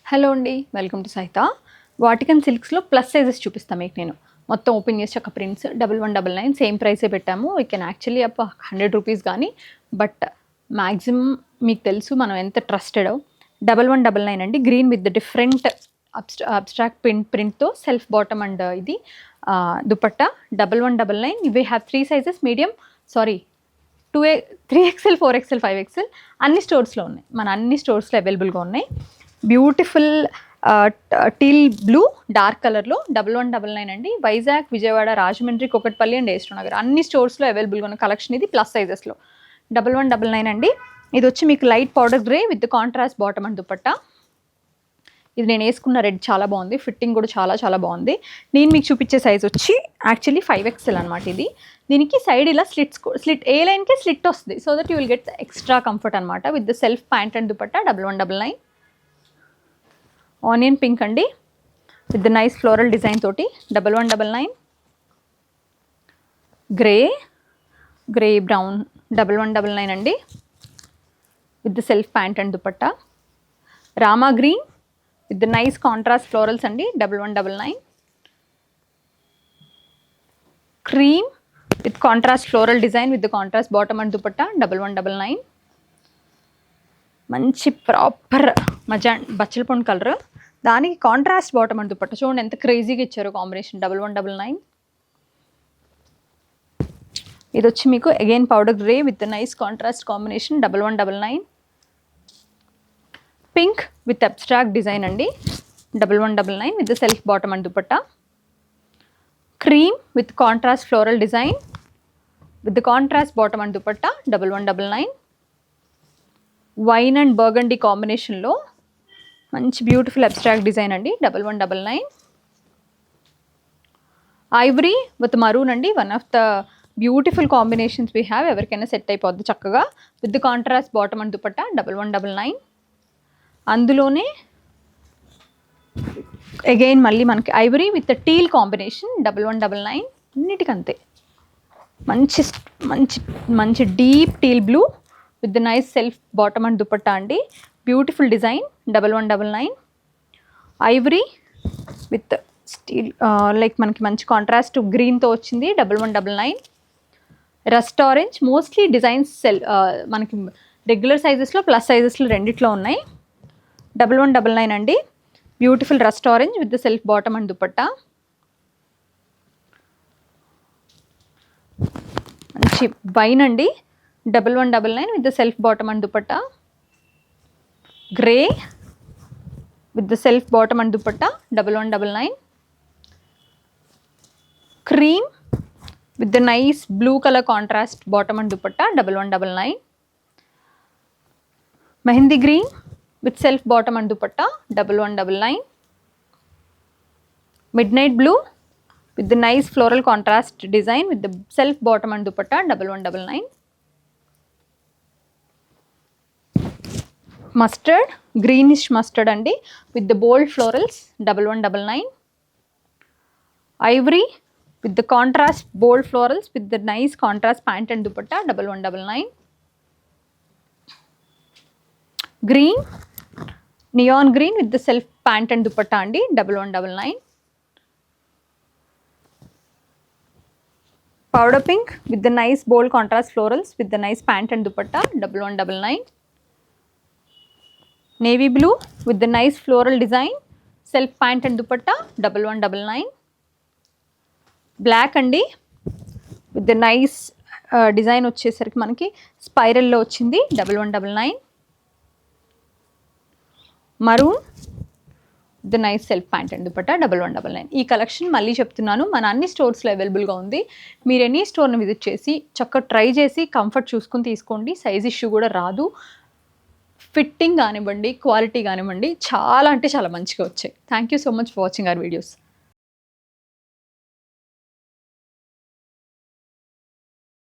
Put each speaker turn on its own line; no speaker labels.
Hello అండి, welcome to సహిత. Vatican సిల్క్స్లో plus sizes చూపిస్తాను మీకు. నేను మొత్తం ఓపెన్ చేసి ఒక ప్రింట్స్ 1199 సేమ్ ప్రైసే పెట్టాము. We can actually up 100 rupees కానీ, బట్ మ్యాక్సిమం మీకు తెలుసు మనం ఎంత ట్రస్టెడ్. 1199 అండి. గ్రీన్ విత్ డిఫరెంట్ అబ్స్ట్రాక్ట్ ప్రింట్తో సెల్ఫ్ బాటమ్ అండ్ ఇది dupatta. 1199. We have 3 sizes, medium, sorry 3XL 4XL 5XL అన్ని స్టోర్స్లో ఉన్నాయి. మన అన్ని స్టోర్స్లో అవైలబుల్గా ఉన్నాయి. బ్యూటిఫుల్ టీల్ బ్లూ డార్క్ కలర్లో 1199 అండి. వైజాగ్, విజయవాడ, రాజమండ్రి, కుకట్పల్లి అండ్ ఏస్ట్రో నగర్ అన్ని స్టోర్స్లో అవైలబుల్గా ఉన్న కలెక్షన్ ఇది. ప్లస్ సైజెస్లో 1199 అండి. ఇది వచ్చి మీకు light powder grey with contrast bottom and dupatta. ఇది నేను వేసుకున్న రెడ్ చాలా బాగుంది, ఫిట్టింగ్ కూడా చాలా చాలా బాగుంది. నేను మీకు చూపించే సైజ్ వచ్చి యాక్చువల్లీ 5XL అనమాట. ఇది దీనికి సైడ్ ఇలా స్లిట్ ఏ లైన్కి స్లిట్ వస్తుంది, so that you will get extra comfort అనమాట. With the self pant and dupatta 1199. Onion pink అండి with the nice floral design తోటి 1199. గ్రే బ్రౌన్ 1199 అండి with the self pant and dupatta. Rama green with the nice contrast florals అండి 1199. Cream with contrast floral design with the contrast bottom and dupatta 1199. మంచి proper బచ్చల పొండు colour, దానికి contrast bottom and dupatta. చూడండి ఎంత క్రేజీగా ఇచ్చారు కాంబినేషన్. 1199. ఇది వచ్చి మీకు again powder grey with nice contrast combination 1199. Pink with abstract design అండి 1199 with the self bottom and dupatta. Cream with contrast floral design with the contrast bottom and dupatta 1199. Wine and burgundy కాంబినేషన్లో మంచి బ్యూటిఫుల్ అబ్స్ట్రాక్ట్ డిజైన్ అండి 1199. Ivory with maroon అండి, one of the beautiful combinations we have. ఎవరికైనా set అయిపోద్ది చక్కగా with the contrast bottom and dupatta 1199. అందులోనే again మళ్ళీ మనకి ఐవరీ విత్ టీల్ కాంబినేషన్ 1199. అన్నిటికంతే మంచి మంచి మంచి deep teal blue with the nice self bottom and dupatta అండి. Beautiful design 1199. Ivory with steel like మనకి మంచి కాంట్రాస్ట్ గ్రీన్తో వచ్చింది 1199. రస్ట్ ఆరెంజ్ మోస్ట్లీ డిజైన్స్ మనకి రెగ్యులర్ సైజెస్లో ప్లస్ సైజెస్లో రెండిట్లో ఉన్నాయి. 1199 అండి. Beautiful rust orange with the self bottom and dupatta. మంచి వైన్ అండి 1199 with the self bottom and dupatta. Grey with the self bottom and dupatta 1199. Cream with the nice blue colour contrast bottom and dupatta 1199. Mehndi green with self bottom and dupatta 1199. Midnight blue with the nice floral contrast design with the self bottom and dupatta 1199. Mustard greenish mustard అండి with the bold florals 1199. Ivory with the contrast bold florals with the nice contrast pant and dupatta 1199. Green neon green with the self pant and dupatta అండి 1199. Powder pink with the nice bold contrast florals with the nice pant and dupatta 1199. Navy blue with the nice floral design self pant and dupatta 1199. Black అండి with the nice design వచ్చేసరికి మనకి స్పైరల్లో వచ్చింది 1199. Maroon the nice self pant and dupatta 1199. ఈ collection మళ్ళీ చెప్తున్నాను, మన అన్ని స్టోర్స్లో అవైలబుల్గా ఉంది. మీరు ఎనీ స్టోర్ని విజిట్ చేసి చక్కగా ట్రై చేసి కంఫర్ట్ చూసుకుని తీసుకోండి. సైజ్ ఇష్యూ కూడా రాదు. ఫిట్టింగ్ కానివ్వండి, క్వాలిటీ కానివ్వండి, చాలా అంటే చాలా మంచిగా వచ్చాయి. Thank you so much for watching our videos.